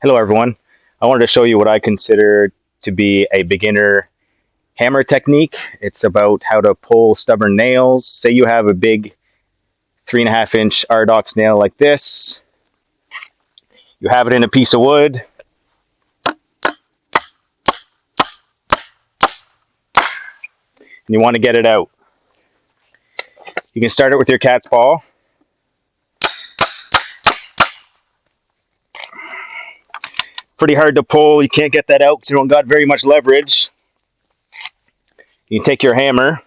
Hello everyone. I wanted to show you what I consider to be a beginner hammer technique. It's about how to pull stubborn nails. Say you have a big 3.5-inch RDox nail like this. You have it in a piece of wood. And you want to get it out. You can start it with your cat's paw. Pretty hard to pull. You can't get that out because you don't got very much leverage. You take your hammer,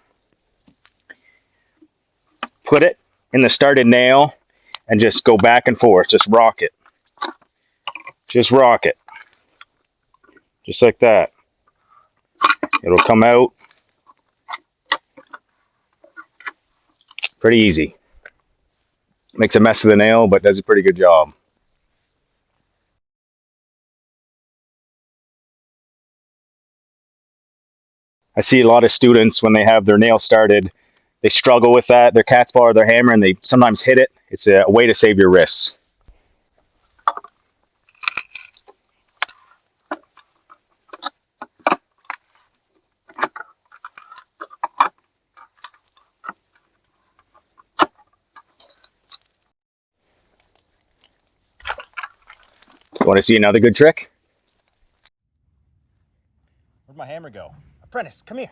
put it in the started nail, and just go back and forth. Just rock it. Just rock it. Just like that. It'll come out. Pretty easy. Makes a mess of the nail, but does a pretty good job. I see a lot of students when they have their nail started, they struggle with that, their cat's paw or their hammer, and they sometimes hit it. It's a way to save your wrists. Want to see another good trick? Where'd my hammer go? Apprentice, come here.